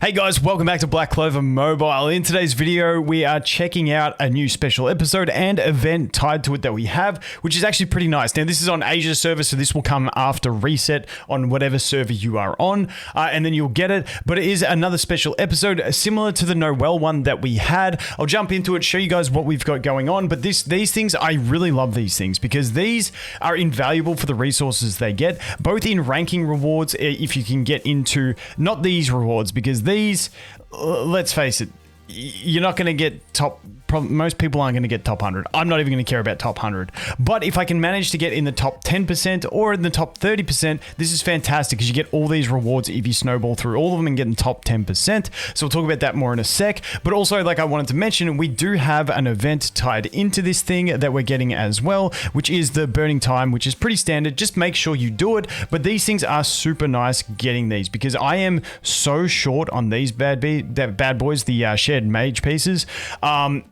Hey guys, welcome back to Black Clover Mobile. In today's video, we are checking out a new special episode and event tied to it that we have, which is actually pretty nice. Now, this is on Asia server, so this will come after reset on whatever server you are on, and then you'll get it. But it is another special episode similar to the Noel one that we had. I'll jump into it, show you guys what we've got going on. But these things, I really love these things because these are invaluable for the resources they get, both in ranking rewards, if you can get into, not these rewards, because these, let's face it, you're not going to get top. Most people aren't going to get top 100. I'm not even going to care about top 100. But if I can manage to get in the top 10% or in the top 30%, this is fantastic because you get all these rewards if you snowball through all of them and get in the top 10%. So we'll talk about that more in a sec. But also, like I wanted to mention, we do have an event tied into this thing that we're getting as well, which is the burning time, which is pretty standard. Just make sure you do it. But these things are super nice getting these because I am so short on these bad boys, the shared mage pieces.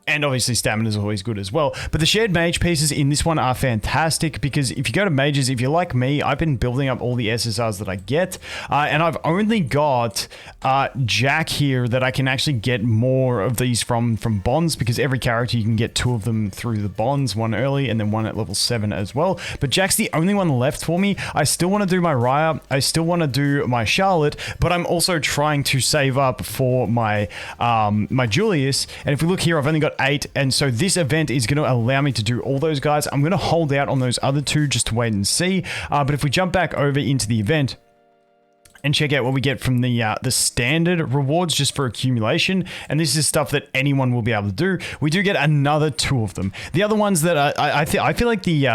And obviously stamina is always good as well. But the shared mage pieces in this one are fantastic because if you go to mages, if you're like me, I've been building up all the SSRs that I get. And I've only got Jack here that I can actually get more of these from bonds because every character you can get 2 of them through the bonds, 1 early and then 1 at level 7 as well. But Jack's the only one left for me. I still want to do my Raya. I still want to do my Charlotte, but I'm also trying to save up for my my Julius. And if we look here, I've only got 8, and so this event is going to allow me to do all those guys. I'm going to hold out on those other 2 just to wait and see. But if we jump back over into the event and check out what we get from the standard rewards just for accumulation, and this is stuff that anyone will be able to do. We do get another 2 of them. The other ones that I feel like the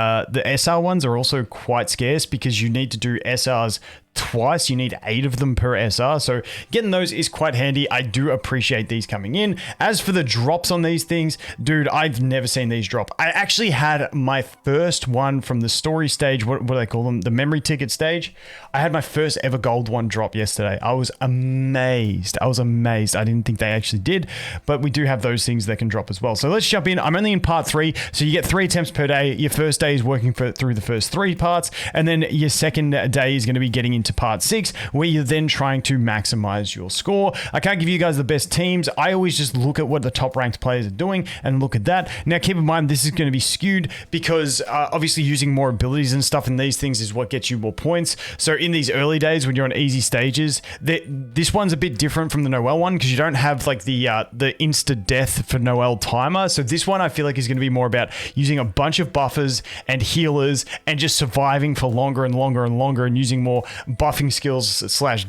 SR ones are also quite scarce because you need to do SRs twice. You need 8 of them per SR, so getting those is quite handy. I do appreciate these coming in. As for the drops on these things, dude, I've never seen these drop. I actually had my first one from the story stage, what do they call them? The memory ticket stage. I had my first ever gold one drop yesterday. I was amazed. I didn't think they actually did, but we do have those things that can drop as well. So let's jump in. I'm only in part 3, so you get 3 attempts per day. Your first day is working through the first 3 parts, and then your second day is going to be getting into part 6, where you're then trying to maximize your score. I can't give you guys the best teams. I always just look at what the top ranked players are doing and look at that. Now, keep in mind, this is going to be skewed because obviously using more abilities and stuff in these things is what gets you more points. So in these early days when you're on easy stages, this one's a bit different from the Noel one because you don't have like the insta death for Noel timer. So this one I feel like is going to be more about using a bunch of buffers and healers and just surviving for longer and longer and longer and using more buffing skills /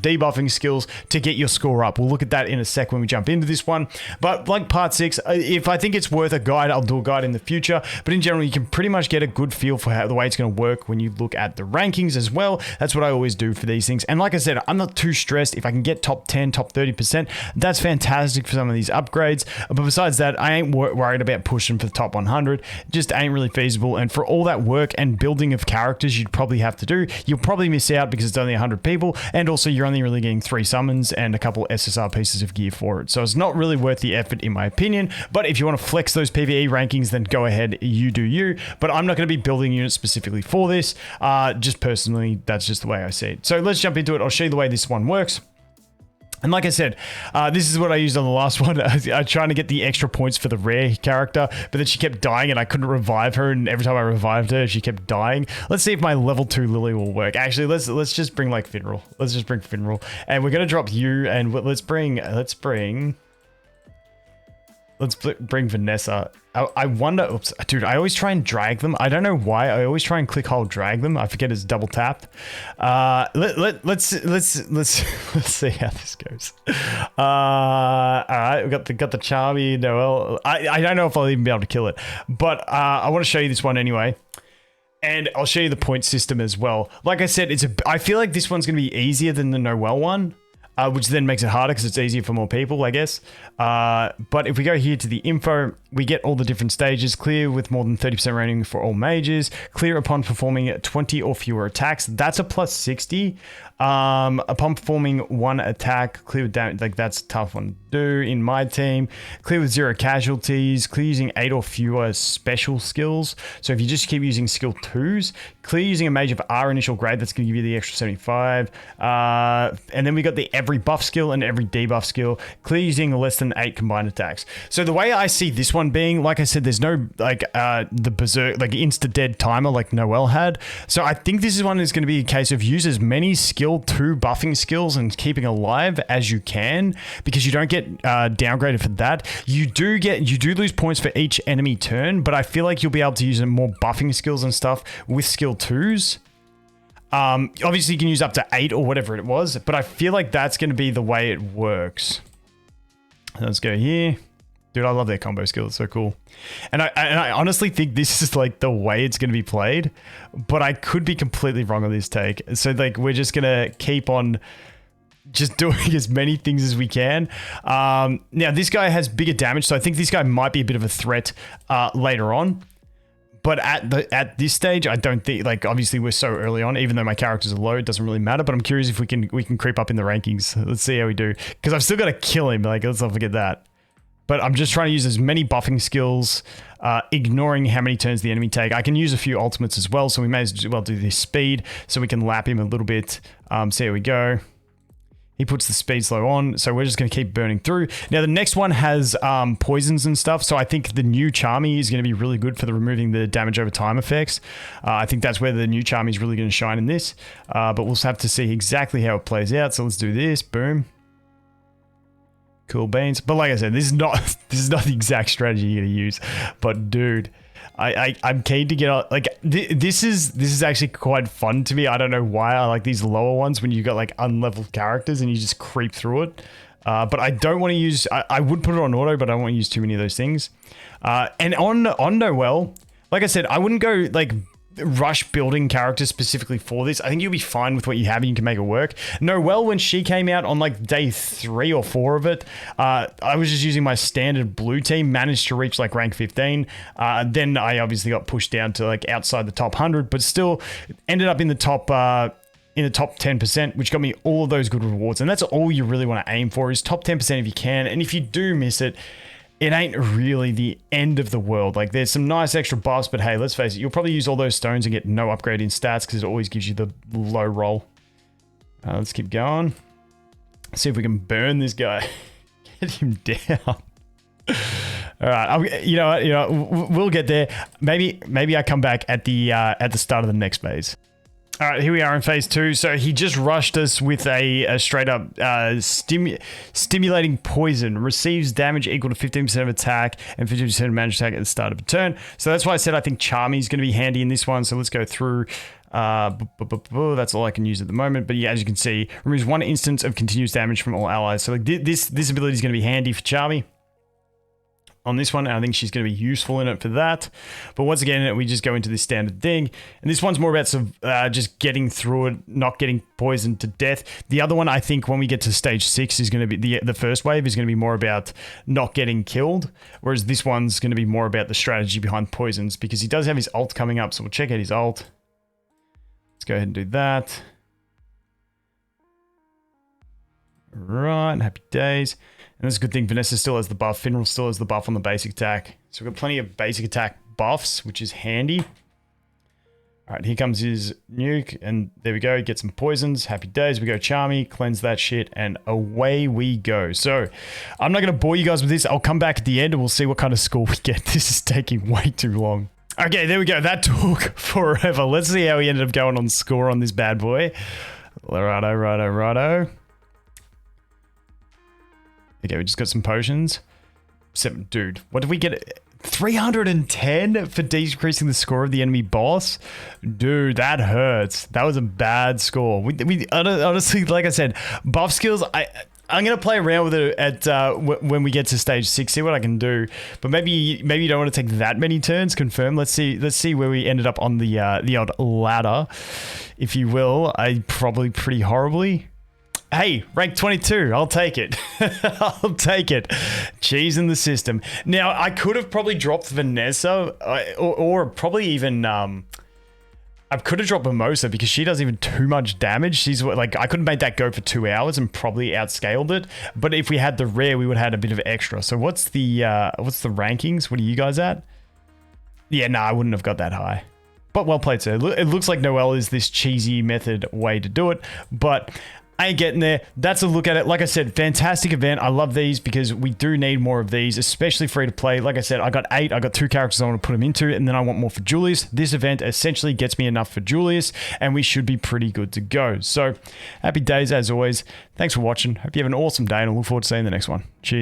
debuffing skills to get your score up. We'll look at that in a sec when we jump into this one. But like part 6, if I think it's worth a guide, I'll do a guide in the future. But in general, you can pretty much get a good feel for how the way it's going to work when you look at the rankings as well. That's what I always do for these things. And like I said, I'm not too stressed. If I can get top 10, top 30%, that's fantastic for some of these upgrades. But besides that, I ain't worried about pushing for the top 100. Just ain't really feasible. And for all that work and building of characters you'd probably have to do, you'll probably miss out because it's only 100 people, and also you're only really getting 3 summons and a couple SSR pieces of gear for it. So it's not really worth the effort in my opinion. But if you want to flex those PvE rankings, then go ahead, you do you. But I'm not going to be building units specifically for this. Just personally, that's just the way I see it. So let's jump into it. I'll show you the way this one works. And like I said, this is what I used on the last one. I was trying to get the extra points for the rare character, but then she kept dying and I couldn't revive her. And every time I revived her, she kept dying. Let's see if my level 2 Lily will work. Actually, let's just bring like Finral. Let's just bring Finral. And we're going to drop you and let's bring Vanessa. I wonder, oops, dude, I always try and drag them. I don't know why. I always try and click hold drag them. I forget it's double tapped. Let's see how this goes. All right, we got the Charmy Noel. I don't know if I'll even be able to kill it, but I want to show you this one anyway. And I'll show you the point system as well. Like I said, I feel like this one's going to be easier than the Noel one. Which then makes it harder because it's easier for more people, I guess. But if we go here to the info, we get all the different stages. Clear with more than 30% rating for all mages. Clear upon performing 20 or fewer attacks. That's a plus 60. Upon performing 1 attack, clear with damage. Like, that's a tough one to do in my team. Clear with 0 casualties. Clear using 8 or fewer special skills. So if you just keep using skill 2s. Clear using a mage of R initial grade. That's going to give you the extra 75. And then we got the every buff skill and every debuff skill, clear using less than 8 combined attacks. So the way I see this one being, like I said, there's no like the berserk, like insta dead timer like Noelle had. So I think this is one that's going to be a case of use as many skill 2 buffing skills and keeping alive as you can, because you don't get downgraded for that. You do lose points for each enemy turn, but I feel like you'll be able to use more buffing skills and stuff with skill 2s. Obviously you can use up to 8 or whatever it was, but I feel like that's going to be the way it works. Let's go here. Dude, I love their combo skill. It's so cool. And I honestly think this is like the way it's going to be played, but I could be completely wrong on this take. So like we're just going to keep on just doing as many things as we can. Now this guy has bigger damage, so I think this guy might be a bit of a threat later on. But at this stage, I don't think, like, obviously we're so early on, even though my characters are low, it doesn't really matter. But I'm curious if we can creep up in the rankings. Let's see how we do. Because I've still got to kill him. Like, let's not forget that. But I'm just trying to use as many buffing skills, ignoring how many turns the enemy take. I can use a few ultimates as well, so we may as well do this speed so we can lap him a little bit. See how we go. He puts the speed slow on, so we're just going to keep burning through. Now, the next one has poisons and stuff, so I think the new Charmy is going to be really good for the removing the damage over time effects. I think that's where the new Charmy is really going to shine in this, but we'll have to see exactly how it plays out. So let's do this. Boom. Cool beans. But like I said, this is not the exact strategy you're going to use. But dude, I'm keen to get on, like this is actually quite fun to me. I don't know why I like these lower ones when you got like unleveled characters and you just creep through it. But I don't want to use, I would put it on auto, but I don't want to use too many of those things. And on Noelle, like I said, I wouldn't go like rush building characters specifically for this. I think you'll be fine with what you have and you can make it work. Noelle, when she came out on like day 3 or 4 of it, I was just using my standard blue team, managed to reach like rank 15. Then I obviously got pushed down to like outside the top 100, but still ended up in the top 10%, which got me all of those good rewards. And that's all you really want to aim for, is top 10% if you can. And if you do miss it, it ain't really the end of the world. Like, there's some nice extra buffs, but hey, let's face it, you'll probably use all those stones and get no upgrade in stats because it always gives you the low roll. Let's keep going. See if we can burn this guy. Get him down. All right, you know what, we'll get there. Maybe I come back at the start of the next phase. All right, here we are in phase 2. So he just rushed us with a straight up stimulating poison. Receives damage equal to 15% of attack and 50% of managed attack at the start of a turn. So that's why I said I think Charmy is going to be handy in this one. So let's go through. That's all I can use at the moment. But yeah, as you can see, removes 1 instance of continuous damage from all allies. So like this ability is going to be handy for Charmy on this one. I think she's going to be useful in it for that. But once again, we just go into this standard thing. And this one's more about just getting through it, not getting poisoned to death. The other one, I think, when we get to stage 6 is going to be the first wave is going to be more about not getting killed. Whereas this one's going to be more about the strategy behind poisons, because he does have his ult coming up. So we'll check out his ult. Let's go ahead and do that. Right, happy days. And that's a good thing. Vanessa still has the buff. Finral still has the buff on the basic attack. So we've got plenty of basic attack buffs, which is handy. All right, here comes his nuke. And there we go. Get some poisons. Happy days. We go Charmy, cleanse that shit, and away we go. So I'm not going to bore you guys with this. I'll come back at the end and we'll see what kind of score we get. This is taking way too long. Okay, there we go. That took forever. Let's see how we ended up going on score on this bad boy. Righto. Okay, we just got some potions. Dude, what did we get? 310 for decreasing the score of the enemy boss? Dude, that hurts. That was a bad score. We honestly, like I said, buff skills, I'm going to play around with it at when we get to stage 6, see what I can do. But maybe you don't want to take that many turns, confirm. Let's see where we ended up on the old ladder, if you will. Probably pretty horribly. Hey, rank 22, I'll take it. I'll take it. Cheese in the system. Now, I could have probably dropped Vanessa, or probably even, I could have dropped Mimosa because she does even too much damage. She's like, I could have made that go for 2 hours and probably outscaled it. But if we had the rare, we would have had a bit of extra. So what's the rankings? What are you guys at? Yeah, no, I wouldn't have got that high. But well played, sir. It looks like Noelle is this cheesy method way to do it, but Ain't getting there. That's a look at it. Like I said, fantastic event. I love these because we do need more of these, especially free to play. Like I said, I got 8. I got 2 characters I want to put them into, and then I want more for Julius. This event essentially gets me enough for Julius, and we should be pretty good to go. So happy days as always. Thanks for watching. Hope you have an awesome day, and I look forward to seeing the next one. Cheers.